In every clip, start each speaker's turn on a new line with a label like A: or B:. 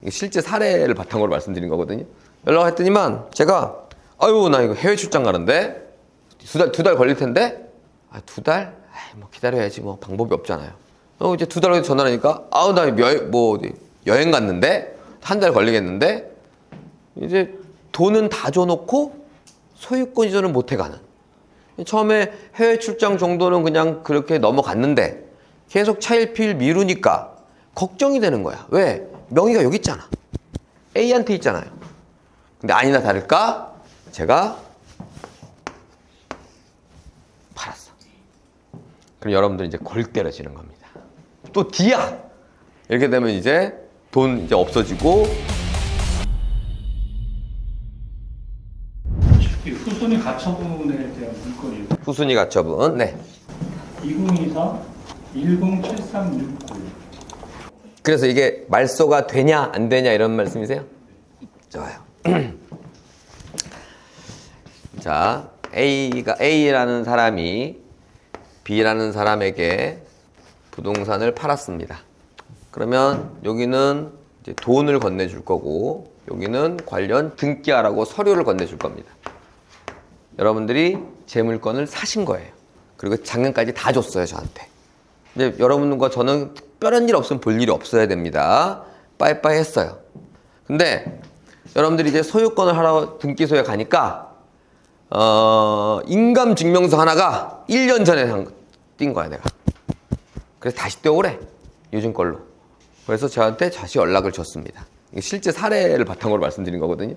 A: 실제 사례를 바탕으로 말씀드린 거거든요. 연락했더니만 제가 아유 나 이거 해외 출장 가는데 두 달 걸릴 텐데 두 달? 뭐 기다려야지 뭐 방법이 없잖아요. 이제 두 달 후에 전화하니까 아우 나 여행 갔는데 한 달 걸리겠는데 이제 돈은 다 줘놓고 소유권 이전을 못 해가는. 처음에 해외 출장 정도는 그냥 그렇게 넘어갔는데 계속 차일피일 미루니까 걱정이 되는 거야. 왜? 명의가 여기 있잖아. A한테 있잖아요. 근데 아니나 다를까 제가 팔았어. 그럼 여러분들 이제 골 때려지는 겁니다. 또 D야. 이렇게 되면 이제 돈 이제 없어지고.
B: 이 후순위 가처분에 대한 물건이에요.
A: 후순위 가처분. 네.
B: 2024 107369.
A: 그래서 이게 말소가 되냐 안 되냐 이런 말씀이세요? 좋아요. 자, A라는 사람이 B라는 사람에게 부동산을 팔았습니다. 그러면 여기는 이제 돈을 건네줄 거고 여기는 관련 등기하라고 서류를 건네줄 겁니다. 여러분들이 제 물건을 사신 거예요. 그리고 작년까지 다 줬어요, 저한테. 근데 여러분과 저는 특별한 일 없으면 볼 일이 없어야 됩니다. 빠이빠이 했어요. 근데 여러분들이 이제 소유권을 하러 등기소에 가니까 인감증명서 하나가 1년 전에 띈 거야, 내가. 그래서 다시 떼오래, 요즘 걸로. 그래서 저한테 다시 연락을 줬습니다. 이게 실제 사례를 바탕으로 말씀드린 거거든요.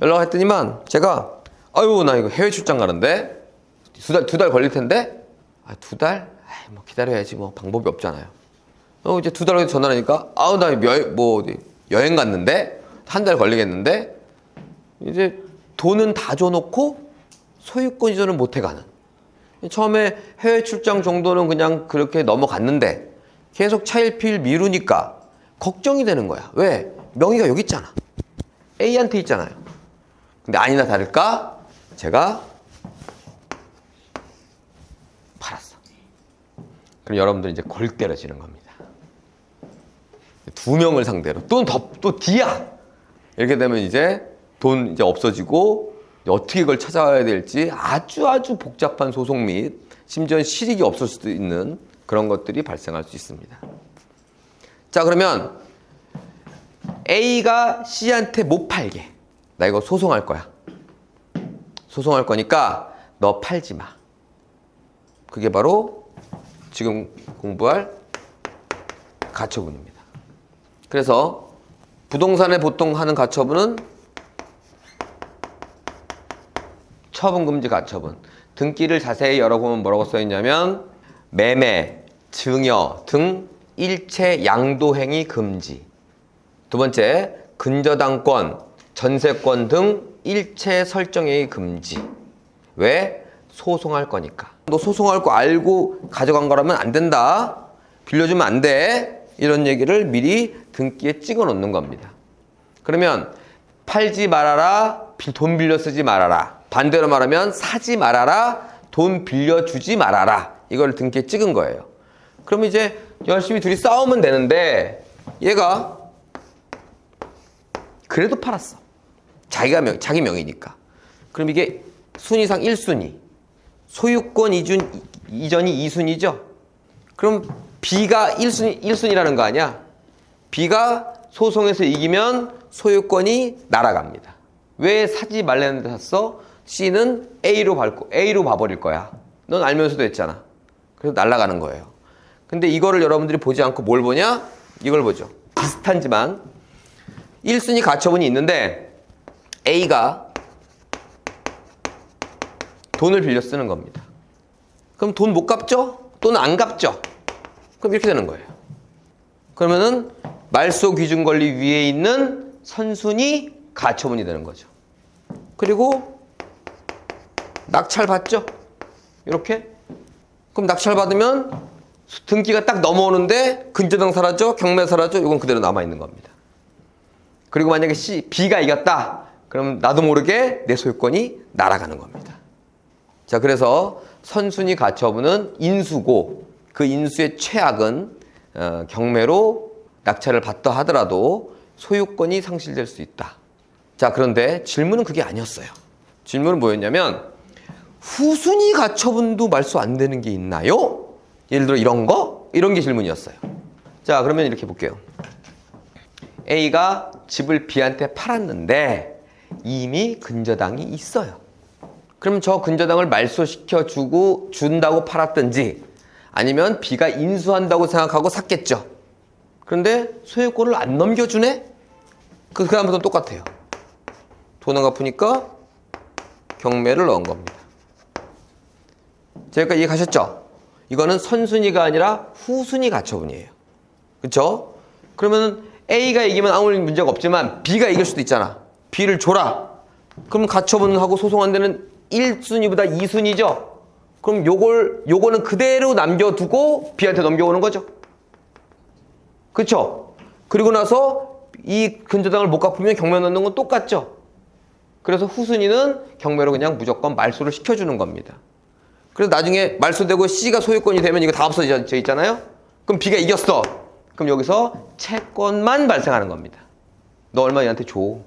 A: 연락했더니만 제가 아유 나 이거 해외 출장 가는데 두 달 걸릴 텐데 두 달? 뭐 기다려야지 뭐 방법이 없잖아요. 이제 두 달 후에 전화하니까 아우 나 여행 갔는데 한 달 걸리겠는데 이제 돈은 다 줘놓고 소유권 이전을 못 해가는. 처음에 해외 출장 정도는 그냥 그렇게 넘어갔는데 계속 차일피일 미루니까 걱정이 되는 거야. 왜? 명의가 여기 있잖아. A한테 있잖아요. 근데 아니나 다를까 제가 팔았어. 그럼 여러분들 이제 골 때려지는 겁니다. 두 명을 상대로 또 D야. 이렇게 되면 이제 돈 이제 없어지고 이제 어떻게 그걸 찾아와야 될지 아주 복잡한 소송 및 심지어 실익이 없을 수도 있는 그런 것들이 발생할 수 있습니다. 자, 그러면 A가 C한테 못 팔게. 나 이거 소송할 거야. 소송할 거니까 너 팔지 마. 그게 바로 지금 공부할 가처분입니다. 그래서 부동산에 보통 하는 가처분은 처분금지 가처분. 등기를 자세히 열어보면 뭐라고 써있냐면 매매, 증여 등 일체 양도행위 금지. 두 번째, 근저당권, 전세권 등 일체 설정행위 금지. 왜? 소송할 거니까. 너 소송할 거 알고 가져간 거라면 안 된다. 빌려주면 안 돼. 이런 얘기를 미리 등기에 찍어 놓는 겁니다. 그러면 팔지 말아라, 돈 빌려 쓰지 말아라. 반대로 말하면 사지 말아라, 돈 빌려주지 말아라. 이걸 등기에 찍은 거예요. 그럼 이제 열심히 둘이 싸우면 되는데 얘가 그래도 팔았어. 자기 명의니까. 그럼 이게 순위상 1순위. 소유권 이전이 2순위죠. 그럼 B가 1순위라는 거 아니야? B가 소송에서 이기면 소유권이 날아갑니다. 왜 사지 말라는데 샀어? C는 A로 봐버릴 거야. 넌 알면서도 했잖아. 그래서 날아가는 거예요. 근데 이거를 여러분들이 보지 않고 뭘 보냐? 이걸 보죠. 비슷한지만 1순위 가처분이 있는데 A가 돈을 빌려 쓰는 겁니다. 그럼 돈 못 갚죠? 또는 안 갚죠? 그럼 이렇게 되는 거예요. 그러면은 말소 기준 권리 위에 있는 선순위 가처분이 되는 거죠. 그리고 낙찰 받죠? 이렇게. 그럼 낙찰 받으면 등기가 딱 넘어오는데 근저당 사라져, 경매 사라져, 이건 그대로 남아있는 겁니다. 그리고 만약에 B가 이겼다. 그럼 나도 모르게 내 소유권이 날아가는 겁니다. 자, 그래서 선순위 가처분은 인수고 그 인수의 최악은 경매로 낙찰을 받다 하더라도 소유권이 상실될 수 있다. 자, 그런데 질문은 그게 아니었어요. 질문은 뭐였냐면 후순위 가처분도 말소 안 되는 게 있나요? 예를 들어 이런 거? 이런 게 질문이었어요. 자, 그러면 이렇게 볼게요. A가 집을 B한테 팔았는데 이미 근저당이 있어요. 그럼 저 근저당을 말소시켜 준다고 팔았든지 아니면 B가 인수한다고 생각하고 샀겠죠. 그런데 소유권을 안 넘겨주네? 그 다음부터는 똑같아요. 돈 안 갚으니까 경매를 넣은 겁니다. 제가 이해 가셨죠? 이거는 선순위가 아니라 후순위 가처분이에요. 그렇죠? 그러면 A가 이기면 아무 문제가 없지만 B가 이길 수도 있잖아. B를 줘라. 그럼 가처분하고 소송한 데는 1순위보다 2순위죠. 그럼 요거는 그대로 남겨두고 B한테 넘겨오는 거죠. 그렇죠? 그리고 나서 이 근저당을 못 갚으면 경매 넣는 건 똑같죠. 그래서 후순위는 경매로 그냥 무조건 말소를 시켜주는 겁니다. 그래서 나중에 말소되고 C가 소유권이 되면 이거 다 없어져 있잖아요. 그럼 B가 이겼어. 그럼 여기서 채권만 발생하는 겁니다. 너 얼마 얘한테 줘.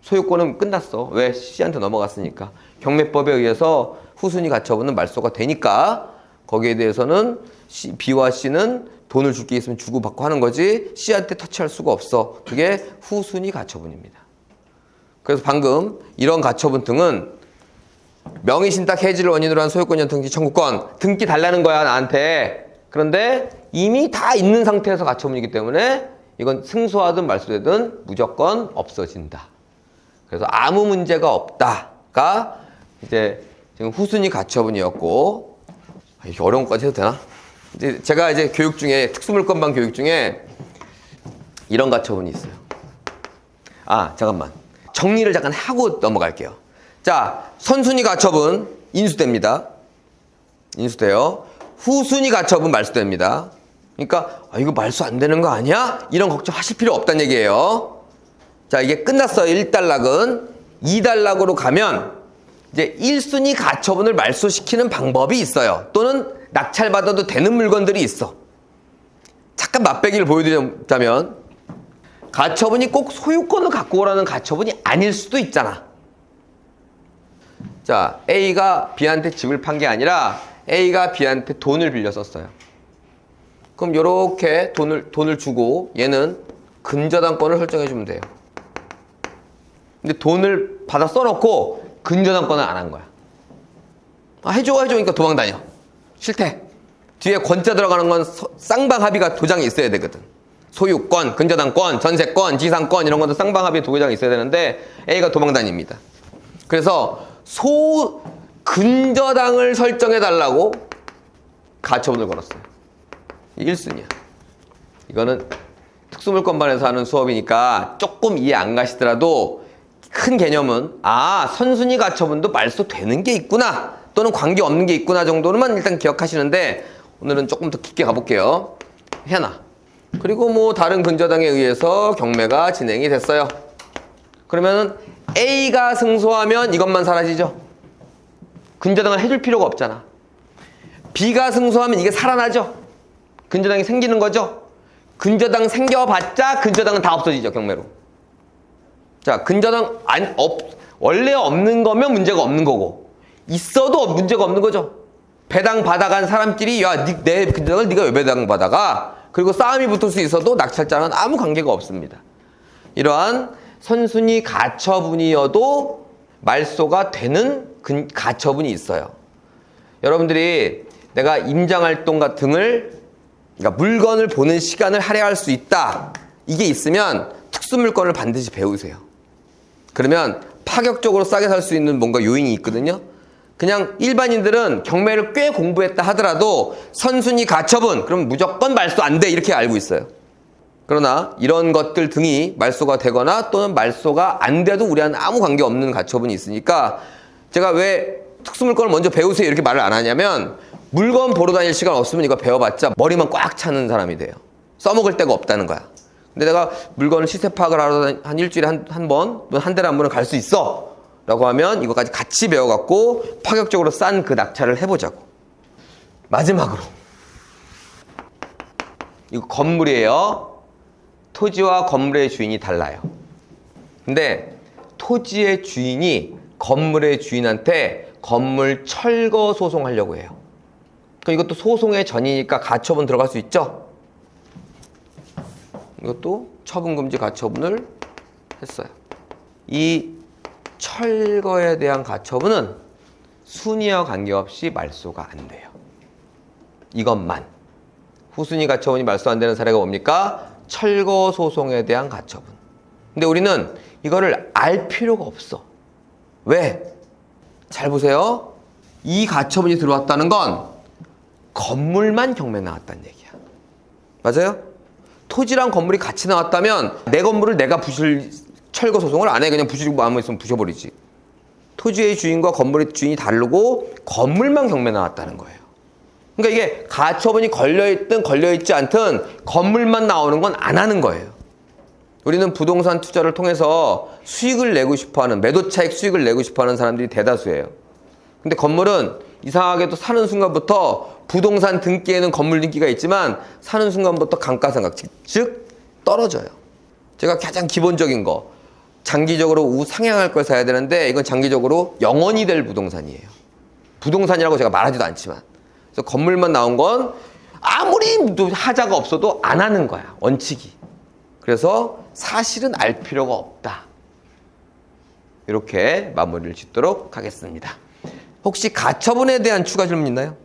A: 소유권은 끝났어. 왜? C한테 넘어갔으니까. 경매법에 의해서 후순위 가처분은 말소가 되니까 거기에 대해서는 B와 C는 돈을 줄 게 있으면 주고받고 하는 거지 C한테 터치할 수가 없어. 그게 후순위 가처분입니다. 그래서 방금 이런 가처분 등은 명의신탁 해지를 원인으로 한 소유권 등기 청구권 등기 달라는 거야 나한테. 그런데 이미 다 있는 상태에서 가처분이기 때문에 이건 승소하든 말소되든 무조건 없어진다. 그래서 아무 문제가 없다가 이제 지금 후순위 가처분이었고, 이렇게 어려운 것까지 해도 되나? 이제 제가 이제 교육 중에 특수물건반 교육 중에 이런 가처분이 있어요. 아, 잠깐만. 정리를 잠깐 하고 넘어갈게요. 자, 선순위 가처분 인수됩니다. 인수돼요. 후순위 가처분 말소됩니다. 그러니까 이거 말소 안 되는 거 아니야? 이런 걱정하실 필요 없다는 얘기예요. 자, 이게 끝났어요. 1단락은. 2단락으로 가면 이제 1순위 가처분을 말소시키는 방법이 있어요. 또는 낙찰받아도 되는 물건들이 있어. 잠깐 맛배기를 보여드리자면 가처분이 꼭 소유권을 갖고 오라는 가처분이 아닐 수도 있잖아. 자, A가 B한테 집을 판 게 아니라 A가 B한테 돈을 빌려 썼어요. 그럼 이렇게 돈을 주고 얘는 근저당권을 설정해 주면 돼요. 근데 돈을 받아 써놓고 근저당권을 안 한 거야. 해줘 그러니까 도망 다녀. 싫대. 뒤에 권자 들어가는 건 쌍방합의가 도장이 있어야 되거든. 소유권, 근저당권, 전세권, 지상권 이런 것도 쌍방합의 도장이 있어야 되는데 A가 도망 다닙니다. 그래서 근저당을 설정해 달라고 가처분을 걸었어요. 1순위야. 이거는 특수물건반에서 하는 수업이니까 조금 이해 안 가시더라도 큰 개념은 선순위 가처분도 말소되는 게 있구나 또는 관계없는 게 있구나 정도로만 일단 기억하시는데 오늘은 조금 더 깊게 가볼게요. 하나. 그리고 뭐 다른 근저당에 의해서 경매가 진행이 됐어요. 그러면 A가 승소하면 이것만 사라지죠. 근저당을 해줄 필요가 없잖아. B가 승소하면 이게 살아나죠. 근저당이 생기는 거죠. 근저당 생겨봤자 근저당은 다 없어지죠. 경매로. 자, 근저당 원래 없는 거면 문제가 없는 거고 있어도 문제가 없는 거죠. 배당 받아간 사람끼리 내 근저당을 네가 왜 배당 받아가? 그리고 싸움이 붙을 수 있어도 낙찰자는 아무 관계가 없습니다. 이러한 선순위 가처분이어도 말소가 되는 가처분이 있어요. 여러분들이 내가 임장활동 등을 그러니까 물건을 보는 시간을 할애할 수 있다. 이게 있으면 특수물건을 반드시 배우세요. 그러면 파격적으로 싸게 살 수 있는 뭔가 요인이 있거든요. 그냥 일반인들은 경매를 꽤 공부했다 하더라도 선순위 가처분 그럼 무조건 말소 안 돼 이렇게 알고 있어요. 그러나 이런 것들 등이 말소가 되거나 또는 말소가 안 돼도 우리와는 아무 관계없는 가처분이 있으니까 제가 왜 특수물건을 먼저 배우세요 이렇게 말을 안 하냐면 물건 보러 다닐 시간 없으면 이거 배워봤자 머리만 꽉 차는 사람이 돼요. 써먹을 데가 없다는 거야. 근데 내가 물건을 시세 파악을 하러 한 일주일에 한 번, 한 달에 한 번은 갈 수 있어 라고 하면 이거까지 같이 배워갖고 파격적으로 싼 그 낙찰을 해보자고. 마지막으로 이거 건물이에요. 토지와 건물의 주인이 달라요. 근데 토지의 주인이 건물의 주인한테 건물 철거 소송하려고 해요. 그럼 이것도 소송의 전이니까 가처분 들어갈 수 있죠? 이것도 처분금지 가처분을 했어요. 이 철거에 대한 가처분은 순위와 관계없이 말소가 안 돼요. 이것만. 후순위 가처분이 말소 안 되는 사례가 뭡니까? 철거 소송에 대한 가처분. 근데 우리는 이거를 알 필요가 없어. 왜? 잘 보세요. 이 가처분이 들어왔다는 건 건물만 경매 나왔다는 얘기야. 맞아요? 토지랑 건물이 같이 나왔다면 내 건물을 내가 부실 철거 소송을 안 해. 그냥 부수고 마음에 있으면 부셔버리지. 토지의 주인과 건물의 주인이 다르고 건물만 경매 나왔다는 거예요. 그러니까 이게 가처분이 걸려있든 걸려있지 않든 건물만 나오는 건 안 하는 거예요. 우리는 부동산 투자를 통해서 수익을 내고 싶어하는, 매도 차익 수익을 내고 싶어하는 사람들이 대다수예요. 근데 건물은 이상하게도 사는 순간부터 부동산 등기에는 건물 등기가 있지만 사는 순간부터 감가상각, 즉 떨어져요. 제가 가장 기본적인 거, 장기적으로 우상향할 걸 사야 되는데 이건 장기적으로 영원히 될 부동산이에요. 부동산이라고 제가 말하지도 않지만. 그래서 건물만 나온 건 아무리 하자가 없어도 안 하는 거야, 원칙이. 그래서 사실은 알 필요가 없다. 이렇게 마무리를 짓도록 하겠습니다. 혹시 가처분에 대한 추가 질문 있나요?